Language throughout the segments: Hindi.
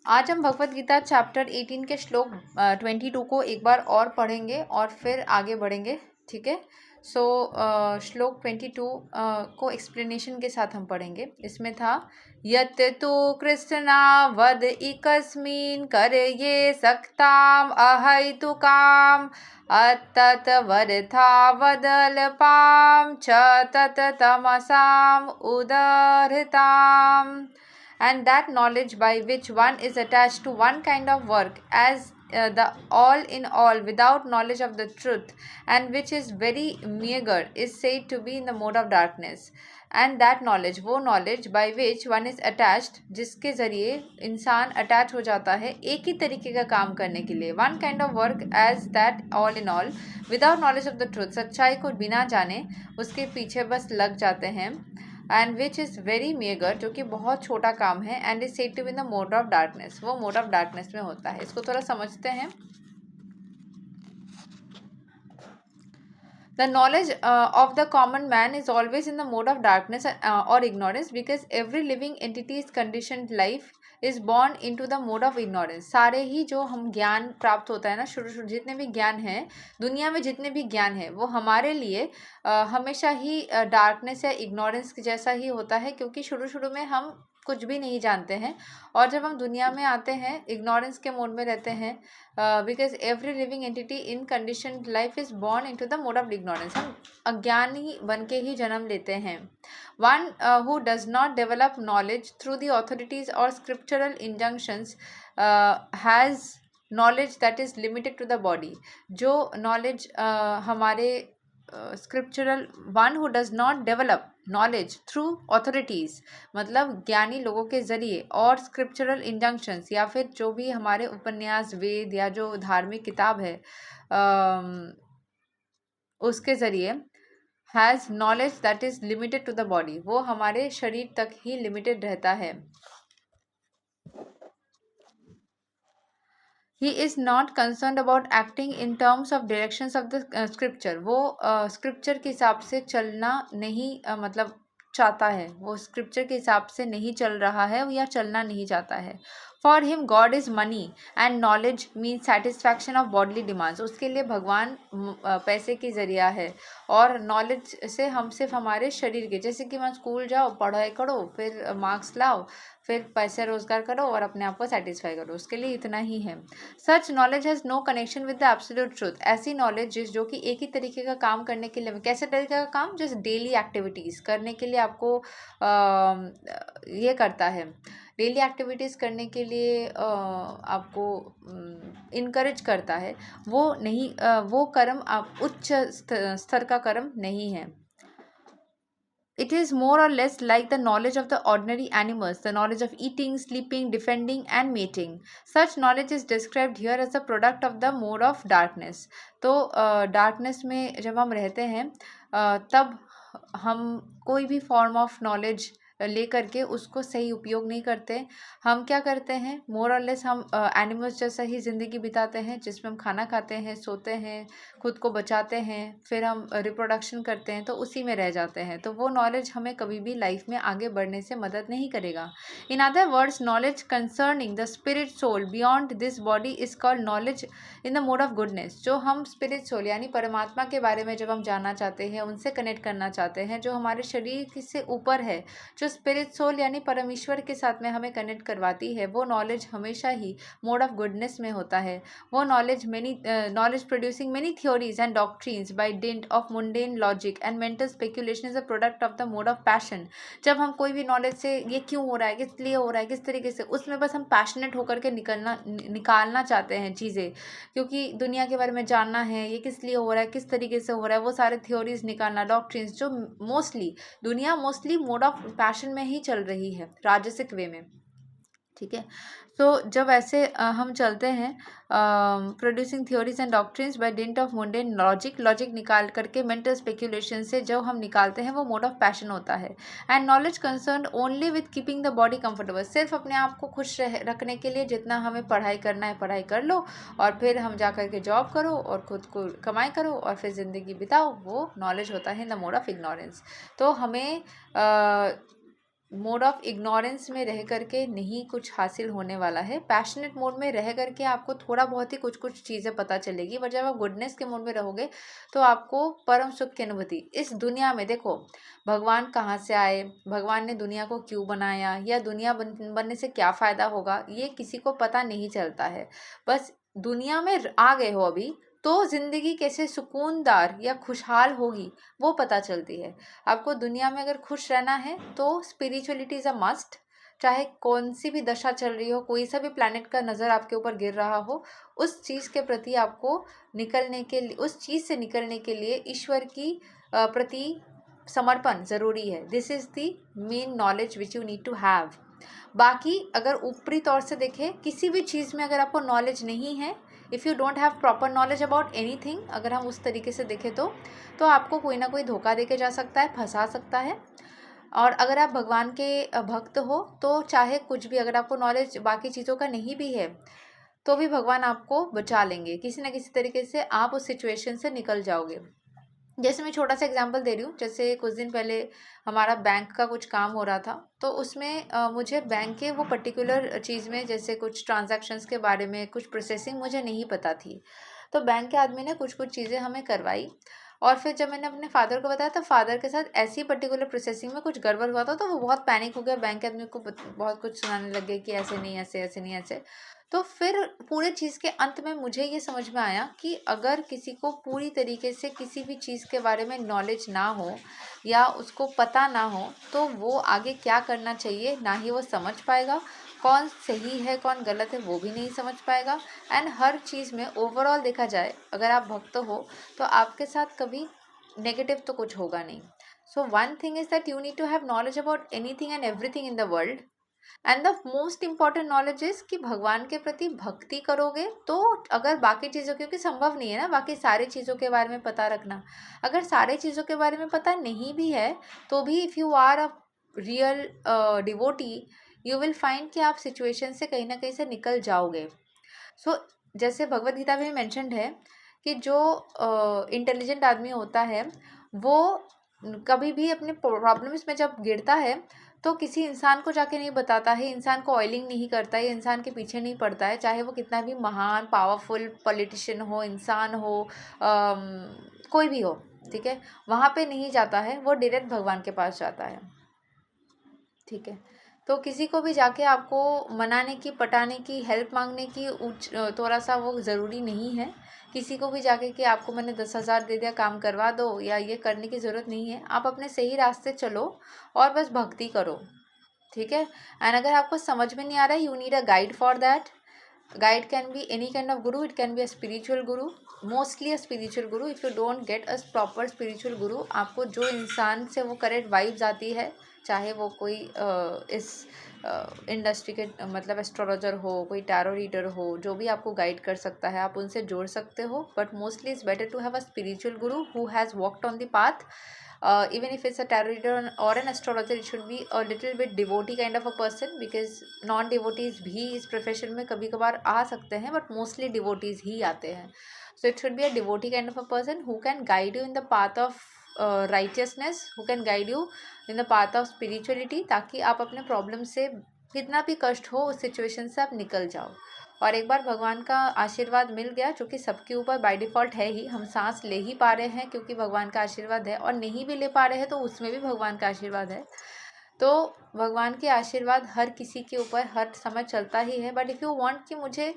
आज हम भगवत गीता चैप्टर 18 के श्लोक 22 को एक बार और पढ़ेंगे और फिर आगे बढ़ेंगे। ठीक है। सो श्लोक 22 को एक्सप्लेनेशन के साथ हम पढ़ेंगे। इसमें था यत तो कृष्णा वद इकस्मिन् करये सक्ताम अहैतुकाम अतत वरथा वदल्पाम च तत तमसाम उदरताम, and that knowledge by which one is attached to one kind of work as the all in all without knowledge of the truth, and which is very meager, is said to be in the mode of darkness. And that knowledge, वो knowledge by which one is attached, जिसके ज़रिए इंसान अटैच हो जाता है एक ही तरीके का काम करने के लिए, one kind of work as that all in all without knowledge of the truth, सच्चाई को बिना जाने उसके पीछे बस लग जाते हैं, and which is very meager, जो कि बहुत छोटा काम है, and is said to be in the mode of darkness, वो मोड ऑफ डार्कनेस में होता है। इसको थोड़ा समझते हैं। The knowledge of the common man is always in the mode of darkness or ignorance, because every living entity's conditioned life is born into the mode of ignorance. सारे ही जो हम ज्ञान प्राप्त होता है ना, शुरू जितने भी ज्ञान हैं दुनिया में, जितने भी ज्ञान है वो हमारे लिए हमेशा ही डार्कनेस या इग्नोरेंस जैसा ही होता है, क्योंकि शुरू में हम कुछ भी नहीं जानते हैं, और जब हम दुनिया में आते हैं इग्नोरेंस के मोड में रहते हैं, because every living entity in condition life is born into the mode of ignorance. हम अज्ञानी बन के ही जन्म लेते हैं। One who does not develop knowledge through the authorities और scriptural injunctions has knowledge that is limited to the body. जो नॉलेज हमारे scriptural, one who does not develop knowledge through authorities, मतलब ज्ञानी लोगों के ज़रिए, और स्क्रिप्चरल इंजंक्शंस, या फिर जो भी हमारे उपन्यास, वेद या जो धार्मिक किताब है उसके ज़रिए, has knowledge that is limited to the body, वो हमारे शरीर तक ही लिमिटेड रहता है। He is not concerned about acting in terms of directions of the scripture. वो स्क्रिप्चर के हिसाब से चलना नहीं मतलब चाहता है, वो स्क्रिप्चर के हिसाब से नहीं चल रहा है या चलना नहीं चाहता है। For him God is money and knowledge means satisfaction of bodily demands. उसके लिए भगवान पैसे की ज़रिया है, और नॉलेज से हम सिर्फ हमारे शरीर के, जैसे कि मैं स्कूल जाओ, पढ़ाई करो, फिर मार्क्स लाओ, फिर पैसे रोजगार करो और अपने आप को सेटिस्फाई करो, उसके लिए इतना ही है। Such knowledge has no connection with the absolute truth. ऐसी नॉलेज जो कि एक ही तरीके का काम करने के लिए, कैसे तरीके का काम, जैसे डेली एक्टिविटीज़ करने के लिए आपको ये करता है, डेली एक्टिविटीज़ करने के लिए आपको इनकरेज करता है, वो नहीं, वो कर्म आप उच्च स्तर का कर्म नहीं है। It is more or less like the knowledge of the ordinary animals, the knowledge of eating, sleeping, defending and mating. Such knowledge is described here as a product of the mode of darkness. तो darkness में जब हम रहते हैं तब हम कोई भी form of knowledge ले करके उसको सही उपयोग नहीं करते। हम क्या करते हैं, मोर और लेस हम एनिमल्स जैसा ही ज़िंदगी बिताते हैं, जिसमें हम खाना खाते हैं, सोते हैं, खुद को बचाते हैं, फिर हम रिप्रोडक्शन करते हैं, तो उसी में रह जाते हैं। तो वो नॉलेज हमें कभी भी लाइफ में आगे बढ़ने से मदद नहीं करेगा। In other words, knowledge concerning the spirit soul beyond this body is called knowledge in the mode of goodness. जो हम स्पिरिट सोल यानी परमात्मा के बारे में जब हम जानना चाहते हैं, उनसे कनेक्ट करना चाहते हैं, जो हमारे शरीर से ऊपर है, जो स्पिरिट सोल यानी परमेश्वर के साथ में हमें कनेक्ट करवाती है, वो नॉलेज हमेशा ही मोड ऑफ गुडनेस में होता है। वो knowledge knowledge producing many theories and doctrines by dint of mundane logic and mental speculation is a product of the mode of passion. जब हम कोई भी नॉलेज से ये क्यों हो रहा है, किस लिए हो रहा है, किस तरीके से, उसमें बस हम पैशनेट होकर के निकालना चाहते हैं चीज़ें, क्योंकि दुनिया के बारे में जानना है, ये किस लिए हो रहा है, किस तरीके से हो रहा है, वो सारे थ्योरीज निकालना, डॉक्ट्रिन्स, जो दुनिया मोस्टली मोड ऑफ पैशन में ही चल रही है, राजसिक वे में। ठीक है। तो जब ऐसे हम चलते हैं producing theories and doctrines by dint of mundane logic निकाल करके मेंटल स्पेक्यूलेशन से जो हम निकालते हैं, वो मोड ऑफ पैशन होता है। And knowledge concern only with keeping the body comfortable. सिर्फ अपने आप को खुश रखने के लिए जितना हमें पढ़ाई करना है पढ़ाई कर लो, और फिर हम जा कर के जॉब करो और खुद को कमाई करो और फिर ज़िंदगी बिताओ, वो नॉलेज होता है इन द मोड ऑफ इग्नोरेंस। तो हमें मोड ऑफ इग्नोरेंस में रह करके नहीं कुछ हासिल होने वाला है। पैशनेट मोड में रह करके आपको थोड़ा बहुत ही कुछ कुछ चीज़ें पता चलेगी, बट जब आप गुडनेस के मोड में रहोगे तो आपको परम सुख की अनुभूति इस दुनिया में। देखो, भगवान कहाँ से आए, भगवान ने दुनिया को क्यों बनाया, या दुनिया बनने से क्या फ़ायदा होगा, ये किसी को पता नहीं चलता है। बस दुनिया में आ गए हो अभी, तो ज़िंदगी कैसे सुकूनदार या खुशहाल होगी वो पता चलती है। आपको दुनिया में अगर खुश रहना है तो स्पिरिचुअलिटी इज़ अ मस्ट। चाहे कौन सी भी दशा चल रही हो, कोई सा भी प्लैनेट का नज़र आपके ऊपर गिर रहा हो, उस चीज़ के प्रति आपको निकलने के लिए, उस चीज़ से निकलने के लिए ईश्वर की प्रति समर्पण ज़रूरी है। This is the main knowledge which you need to have. बाकी अगर ऊपरी तौर से देखें, किसी भी चीज़ में अगर आपको नॉलेज नहीं है, if you don't have proper knowledge about anything, अगर हम उस तरीके से देखें तो आपको कोई ना कोई धोखा दे के जा सकता है, फंसा सकता है। और अगर आप भगवान के भक्त हो तो चाहे कुछ भी, अगर आपको नॉलेज बाकी चीज़ों का नहीं भी है तो भी भगवान आपको बचा लेंगे, किसी ना किसी तरीके से आप उस सिचुएशन से निकल जाओगे। जैसे मैं छोटा सा एग्जांपल दे रही हूँ, जैसे कुछ दिन पहले हमारा बैंक का कुछ काम हो रहा था, तो उसमें मुझे बैंक के वो पर्टिकुलर चीज़ में, जैसे कुछ ट्रांजैक्शंस के बारे में, कुछ प्रोसेसिंग मुझे नहीं पता थी। तो बैंक के आदमी ने कुछ कुछ चीज़ें हमें करवाई, और फिर जब मैंने अपने फादर को बताया तो फादर के साथ ऐसी पर्टिकुलर प्रोसेसिंग में कुछ गड़बड़ हुआ था, तो वो बहुत पैनिक हो गया, बैंक के आदमी को बहुत कुछ सुनाने लग गए कि ऐसे नहीं, ऐसे ऐसे नहीं, ऐसे। तो फिर पूरे चीज़ के अंत में मुझे ये समझ में आया कि अगर किसी को पूरी तरीके से किसी भी चीज़ के बारे में नॉलेज ना हो या उसको पता ना हो, तो वो आगे क्या करना चाहिए ना ही वो समझ पाएगा, कौन सही है कौन गलत है वो भी नहीं समझ पाएगा। एंड हर चीज़ में ओवरऑल देखा जाए, अगर आप भक्त हो तो आपके साथ कभी नेगेटिव तो कुछ होगा नहीं। So one thing is that you need to have knowledge about anything and everything in the world. And the most important knowledge is कि भगवान के प्रति भक्ति करोगे तो, अगर बाकी चीज़ों, क्योंकि संभव नहीं है ना बाकी सारी चीज़ों के बारे में पता रखना, अगर सारी चीज़ों के बारे में पता नहीं भी है तो भी if you are a real devotee, you will find कि आप सिचुएशन से कहीं ना कहीं से निकल जाओगे। सो जैसे भगवद गीता में मेंशन्ड है कि जो इंटेलिजेंट आदमी होता है वो कभी भी अपने प्रॉब्लम्स में जब गिरता है तो किसी इंसान को जाके नहीं बताता है, इंसान को ऑयलिंग नहीं करता है, इंसान के पीछे नहीं पड़ता है, चाहे वो कितना भी महान पावरफुल पॉलिटिशियन हो, इंसान हो, कोई भी हो, ठीक है, वहाँ पे नहीं जाता है, वो डायरेक्ट भगवान के पास जाता है। ठीक है, तो किसी को भी जाके आपको मनाने की, पटाने की, हेल्प मांगने की थोड़ा सा वो ज़रूरी नहीं है। किसी को भी जाके कि आपको मैंने 10,000 दे दिया काम करवा दो, या ये करने की ज़रूरत नहीं है। आप अपने सही रास्ते चलो और बस भक्ति करो, ठीक है। एंड अगर आपको समझ में नहीं आ रहा है, you need a guide for that. Guide can be any kind of guru, it can be a spiritual guru, mostly a spiritual guru. If you don't get a proper spiritual guru, आपको जो इंसान से वो करेक्ट वाइब्स आती है, चाहे वो कोई इस इंडस्ट्री के मतलब एस्ट्रोलॉजर हो, कोई टैरो रीडर हो, जो भी आपको गाइड कर सकता है आप उनसे जोड़ सकते हो। But mostly it's better to have a spiritual guru who has walked on the path. Even if it's a tarot reader or an astrologer, it should be a little bit devotee kind of a person, because non devotees भी इस प्रोफेशन में कभी कभार आ सकते हैं, बट मोस्टली डिवोटीज ही आते हैं। So it should be a devotee kind of a person who can guide you in the path of righteousness, who can guide you in the path of spirituality, ताकि आप अपने प्रॉब्लम से कितना भी कष्ट हो उस सिचुएशन से आप निकल जाओ। और एक बार भगवान का आशीर्वाद मिल गया, जो कि सबके ऊपर बाय डिफ़ॉल्ट है ही, हम सांस ले ही पा रहे हैं क्योंकि भगवान का आशीर्वाद है, और नहीं भी ले पा रहे हैं तो उसमें भी भगवान का आशीर्वाद है। तो भगवान के आशीर्वाद हर किसी के ऊपर हर समय चलता ही है। बट इफ़ यू वांट कि मुझे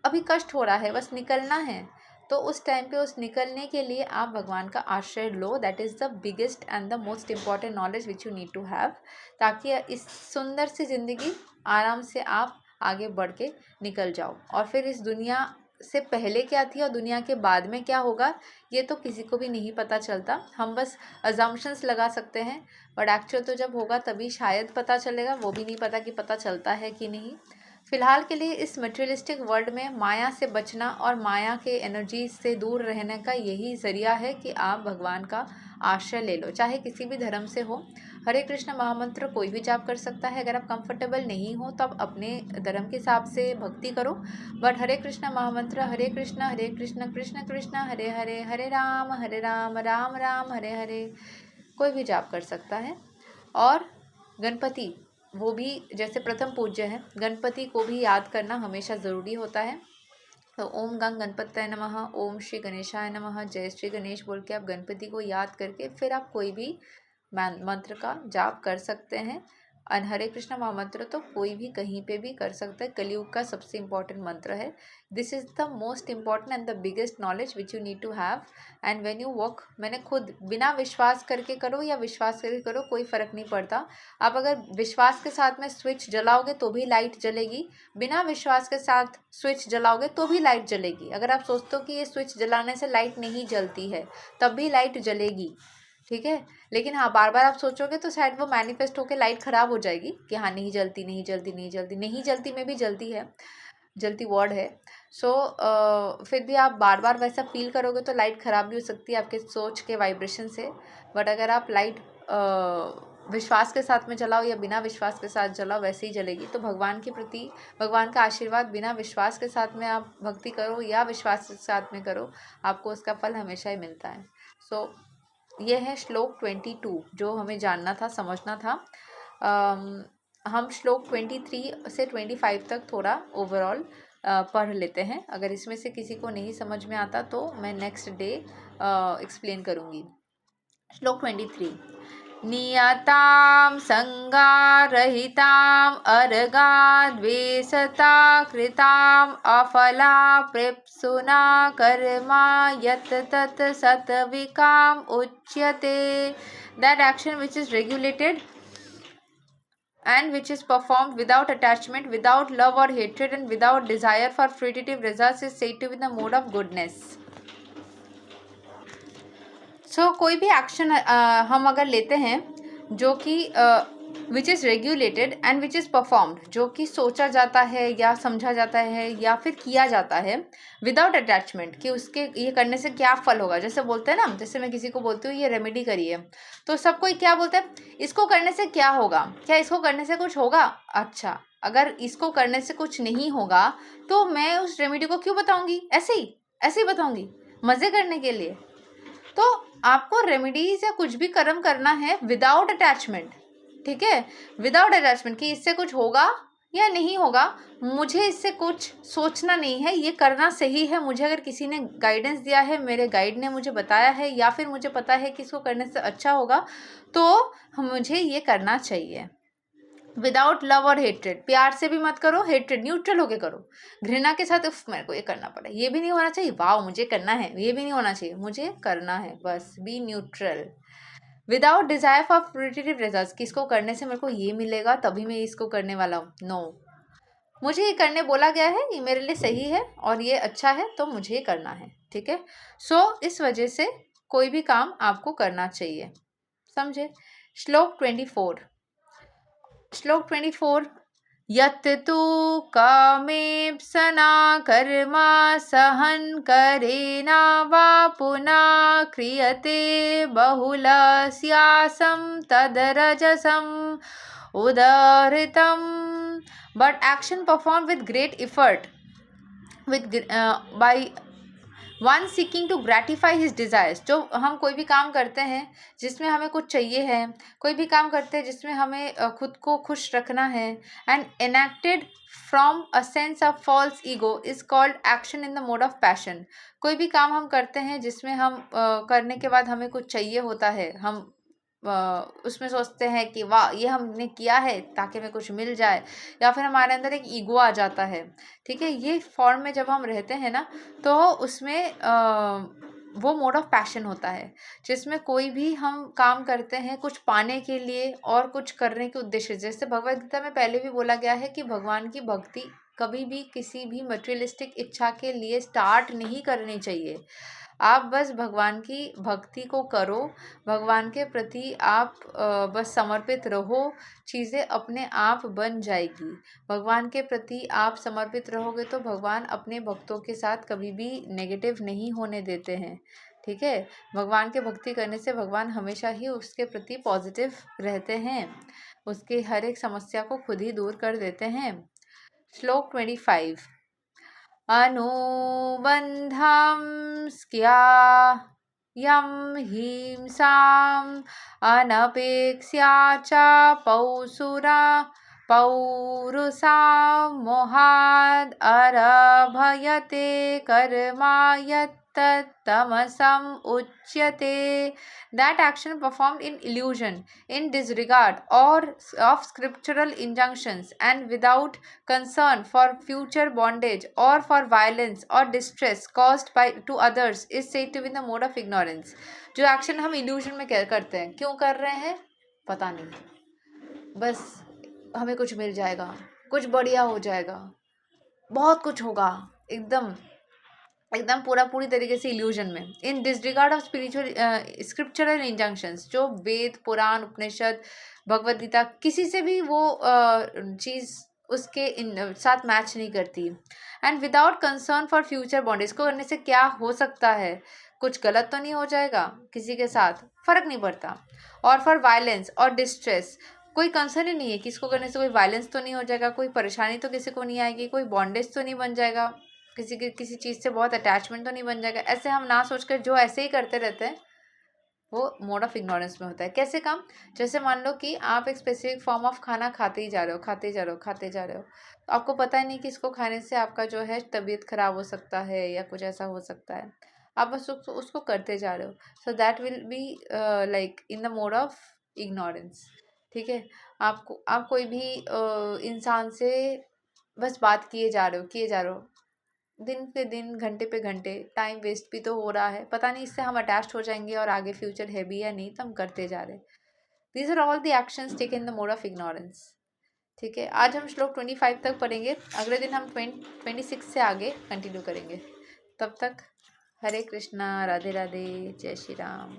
अभी कष्ट हो रहा है, बस निकलना है, तो उस टाइम पे उस निकलने के लिए आप भगवान का आश्रय लो। That is the biggest and the most important knowledge which you need to have, ताकि इस सुंदर सी ज़िंदगी आराम से आप आगे बढ़ के निकल जाओ। और फिर इस दुनिया से पहले क्या थी और दुनिया के बाद में क्या होगा, ये तो किसी को भी नहीं पता चलता। हम बस अजम्पशंस लगा सकते हैं, बट एक्चुअल तो जब होगा तभी शायद पता चलेगा, वो भी नहीं पता कि पता चलता है कि नहीं। फिलहाल के लिए इस मटेरियलिस्टिक वर्ल्ड में माया से बचना और माया के एनर्जी से दूर रहने का यही ज़रिया है कि आप भगवान का आश्रय ले लो, चाहे किसी भी धर्म से हो। हरे कृष्ण महामंत्र कोई भी जाप कर सकता है। अगर आप कंफर्टेबल नहीं हो तो आप अपने धर्म के हिसाब से भक्ति करो, बट हरे कृष्ण महामंत्र, हरे कृष्ण कृष्ण कृष्ण हरे हरे, हरे राम राम राम हरे हरे, कोई भी जाप कर सकता है। और गणपति वो भी जैसे प्रथम पूज्य है, गणपति को भी याद करना हमेशा ज़रूरी होता है। तो ओम गंग गणपतये नमः, ओम श्री गणेशाय नमः, जय श्री गणेश बोल के आप गणपति को याद करके फिर आप कोई भी मंत्र का जाप कर सकते हैं। और हरे कृष्ण महामंत्र तो कोई भी कहीं पे भी कर सकता है, कलयुग का सबसे इम्पोर्टेंट मंत्र है। This is the most important and the biggest knowledge which you need to have. And when you work, मैंने खुद बिना विश्वास करके करो या विश्वास करके करो कोई फ़र्क नहीं पड़ता। आप अगर विश्वास के साथ में स्विच जलाओगे तो भी लाइट जलेगी, बिना विश्वास के साथ स्विच जलाओगे तो भी लाइट जलेगी। अगर आप सोचते हो कि ये स्विच जलाने से लाइट नहीं जलती है, तब भी लाइट जलेगी, ठीक है। लेकिन हाँ, बार बार आप सोचोगे तो शायद वो मैनिफेस्ट होकर लाइट ख़राब हो जाएगी कि हाँ नहीं जलती नहीं जलती नहीं जलती, नहीं जलती में भी जलती है, जलती वर्ड है। सो फिर भी आप बार बार वैसा फील करोगे तो लाइट ख़राब भी हो सकती है आपके सोच के वाइब्रेशन से। बट अगर आप लाइट विश्वास के साथ में जलाओ या बिना विश्वास के साथ जलाओ, वैसे ही जलेगी। तो भगवान के प्रति भगवान का आशीर्वाद बिना विश्वास के साथ में आप भक्ति करो या विश्वास के साथ में करो, आपको उसका फल हमेशा ही मिलता है। सो ये है श्लोक 22 जो हमें जानना था, समझना था। हम श्लोक 23 से 25 तक थोड़ा ओवरऑल पढ़ लेते हैं। अगर इसमें से किसी को नहीं समझ में आता तो मैं नेक्स्ट डे एक्सप्लेन करूँगी। श्लोक 23। नियतां संगारहितां अर्गाद्वेषता कृतां अफला प्रेप्सुना कर्मा यत् तत् सत्विकाम् उच्यते। That action which is regulated and which is performed without attachment, without love or hatred, and without desire for fruitive results is said to be the mode of goodness. सो कोई भी एक्शन हम अगर लेते हैं जो कि which is regulated and which is performed, जो कि सोचा जाता है या समझा जाता है या फिर किया जाता है विदाउट अटैचमेंट, कि उसके ये करने से क्या फल होगा। जैसे बोलते हैं ना, जैसे मैं किसी को बोलती हूँ ये रेमेडी करिए, तो सब कोई क्या बोलता है, इसको करने से क्या होगा, क्या इसको करने से कुछ होगा। अच्छा, अगर इसको करने से कुछ नहीं होगा तो मैं उस रेमेडी को क्यों बताऊँगी, ऐसे ही बताऊँगी मज़े करने के लिए। तो आपको रेमेडीज या कुछ भी कर्म करना है विदाउट अटैचमेंट, ठीक है, विदाउट अटैचमेंट कि इससे कुछ होगा या नहीं होगा, मुझे इससे कुछ सोचना नहीं है, ये करना सही है। मुझे अगर किसी ने गाइडेंस दिया है, मेरे गाइड ने मुझे बताया है, या फिर मुझे पता है कि इसको करने से अच्छा होगा, तो मुझे ये करना चाहिए। विदाउट लव और हेट्रेड, प्यार से भी मत करो, हेट्रेड न्यूट्रल होके करो। घृणा के साथ उफ मेरे को ये करना पड़ा, ये भी नहीं होना चाहिए, वाह मुझे करना है, ये भी नहीं होना चाहिए, मुझे करना है, बस B neutral. Without desire for fruitive results, कि इसको करने से मेरे को ये मिलेगा तभी मैं इसको करने वाला हूँ, नो, मुझे ये करने बोला गया है, ये मेरे लिए सही है और ये अच्छा है तो मुझे ये करना है, ठीक है। सो इस वजह से कोई भी काम आपको करना चाहिए, समझे। श्लोक 24। श्लोक 24। यत् तु कामेप्सना कर्मा सहन करेना वा पुनः क्रियते बहुलस्यासं तदरजसम् उदाहृतं, but action performed with great effort by one seeking to gratify his desires. जो हम कोई भी काम करते हैं जिसमें हमें कुछ चाहिए है, कोई भी काम करते हैं जिसमें हमें खुद को खुश रखना है, and enacted from a sense of false ego is called action in the mode of passion. कोई भी काम हम करते हैं जिसमें हम करने के बाद हमें कुछ चाहिए होता है, हम उसमें सोचते हैं कि वाह ये हमने किया है ताकि हमें कुछ मिल जाए, या फिर हमारे अंदर एक ईगो आ जाता है, ठीक है। ये फॉर्म में जब हम रहते हैं ना, तो उसमें वो मोड ऑफ पैशन होता है, जिसमें कोई भी हम काम करते हैं कुछ पाने के लिए और कुछ करने के उद्देश्य। जैसे भगवद गीता में पहले भी बोला गया है कि भगवान की भक्ति कभी भी किसी भी मटेरियलिस्टिक इच्छा के लिए स्टार्ट नहीं करनी चाहिए। आप बस भगवान की भक्ति को करो, भगवान के प्रति आप बस समर्पित रहो, चीज़ें अपने आप बन जाएगी। भगवान के प्रति आप समर्पित रहोगे तो भगवान अपने भक्तों के साथ कभी भी नेगेटिव नहीं होने देते हैं, ठीक है। भगवान के भक्ति करने से भगवान हमेशा ही उसके प्रति पॉजिटिव रहते हैं, उसके हर एक समस्या को खुद ही दूर कर देते हैं। श्लोक 25। अनुबंधं स्क्या यं हिंसाम् अनपेक्ष्या च पौरुषा मोहाद् आरभयते कर्मा यत्तमसम् उच्यते. That action performed in illusion, in disregard or of scriptural injunctions, and without concern for future bondage or for violence or distress caused by to others is said to be in the mode of ignorance. जो एक्शन हम illusion में करते हैं, क्यों कर रहे हैं पता नहीं, बस हमें कुछ मिल जाएगा, कुछ बढ़िया हो जाएगा, बहुत कुछ होगा, एकदम एकदम पूरी तरीके से इल्यूजन में, इन disregard of spiritual scriptural injunctions, जो वेद पुराण उपनिषद भगवद गीता किसी से भी वो चीज़ उसके साथ मैच नहीं करती. And without concern for future bond, इसको करने से क्या हो सकता है, कुछ गलत तो नहीं हो जाएगा किसी के साथ, फर्क नहीं पड़ता. और फॉर वायलेंस और डिस्ट्रेस, कोई कंसर्न ही नहीं है कि इसको करने से कोई वायलेंस तो नहीं हो जाएगा, कोई परेशानी तो किसी को नहीं आएगी, कोई बॉन्डेज तो नहीं बन जाएगा, किसी चीज़ से बहुत अटैचमेंट तो नहीं बन जाएगा. ऐसे हम ना सोचकर जो ऐसे ही करते रहते हैं वो मोड ऑफ इग्नोरेंस में होता है. कैसे काम, जैसे मान लो कि आप एक स्पेसिफिक फॉर्म ऑफ खाना खाते ही जा रहे हो, तो आपको पता ही नहीं कि इसको खाने से आपका जो है तबीयत खराब हो सकता है या कुछ ऐसा हो सकता है, आप बस उसको करते जा रहे हो. So that will be like in the mode of ignorance. ठीक है, आप कोई भी इंसान से बस बात किए जा रहे हो, दिन पे दिन, घंटे पे घंटे, टाइम वेस्ट भी तो हो रहा है, पता नहीं इससे हम अटैच्ड हो जाएंगे और आगे फ्यूचर है भी या नहीं, तो हम करते जा रहे. These are all the actions taken in the mode of ignorance. ठीक है, आज हम श्लोक 25 तक पढ़ेंगे, अगले दिन हम 26 से आगे कंटिन्यू करेंगे. तब तक हरे कृष्णा, राधे राधे, जय श्री राम.